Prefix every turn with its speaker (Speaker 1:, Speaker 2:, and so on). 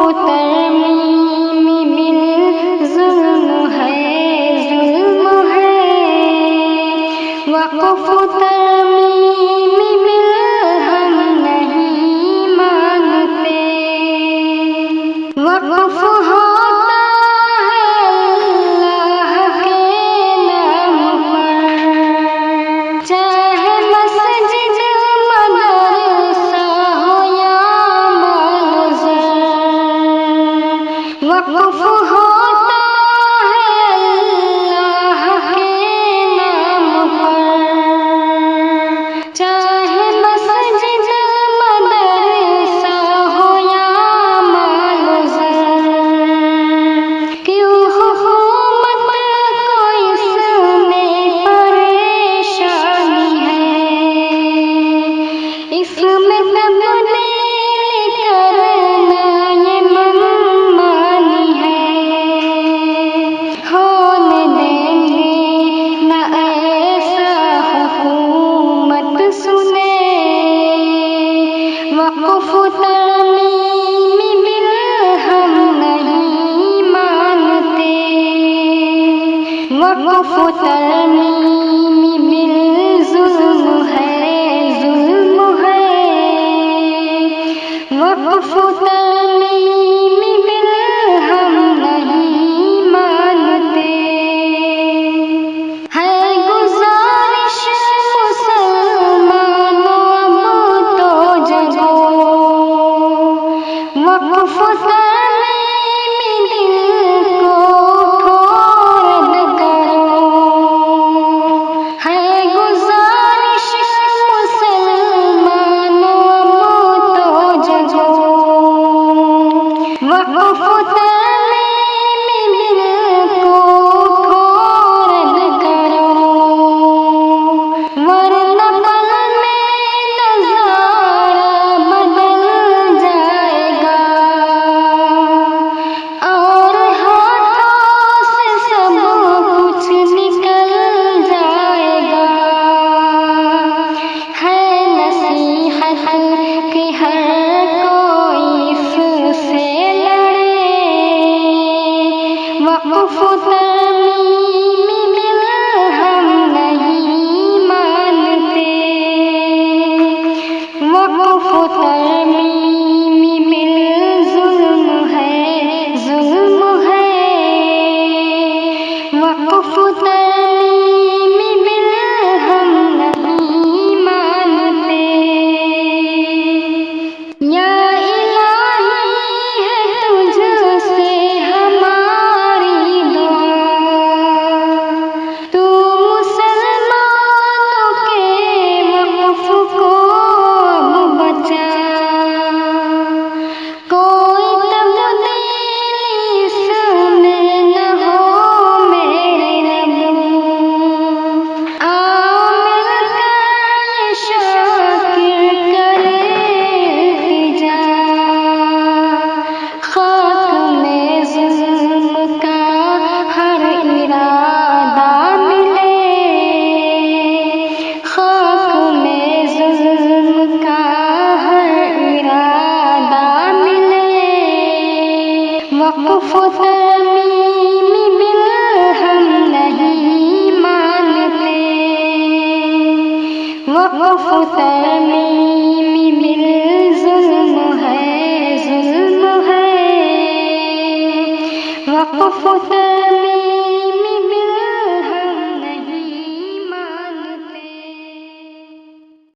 Speaker 1: तरमीमी bill जुल्म है वक़्फ़ तरमीमी bill हम नहीं मानते। वक़्फ़ होता है अल्लाह के नाम पर, चाहे मस्जिद मदरसा हो या मौज़ा। वक़्फ़ होता है अल्लाह के नाम पर, चाहे मस्जिद मदरसा हो या मौज़ा। क्यों हुकूमत को इसमें परेशानी है, इसमें तब्दीली करना ये मनमानी है। होने देंगे न ऐसा हुकूमत सुने, वक़्फ़ तरमीमी बिल हम नहीं मानते। वक़्फ़ तरमीमी बिल जुल्म है वक़्फ़ तरमीमी बिल हम नहीं मानते। है गुज़ारिश मुसलमानों अब तो जगो, वक़्फ़ तरमीमी दिल को उठो रद्द करो। है गुज़ारिश मुसलमानों अब तो जगो, वक़्फ़ तरमीमी दिल को उठो रद्द करो। वरना पल में नज़ारा बदल जाएगा और हाथों से सब कुछ निकल जाएगा। है नसीहत कि हर कोई इससे लड़े, वक़्फ़ तरमीमी बिल हम नहीं मानते। वक़्फ़ तरमीमी बिल जुल्म है वक़्फ़ तरमीमी बिल हम नहीं मानते। या इलाही है तुझसे हमारी दुआ, तू मुसलमानों के वक़्फ़ को अब बचा। कोई तब्दीली इसमें न हो मेरे रब, आओ मिलकर शाकिर करे इल्तिजा। खाक में ज़ुल्म का हर इरादा मिले, खाक में ज़ुल्म का हर इरादा मिले। वक़्फ़ तरमीमी बिल हम नहीं मानते। वक़्फ़ तरमीमी बिल जुल्म है वक़्फ़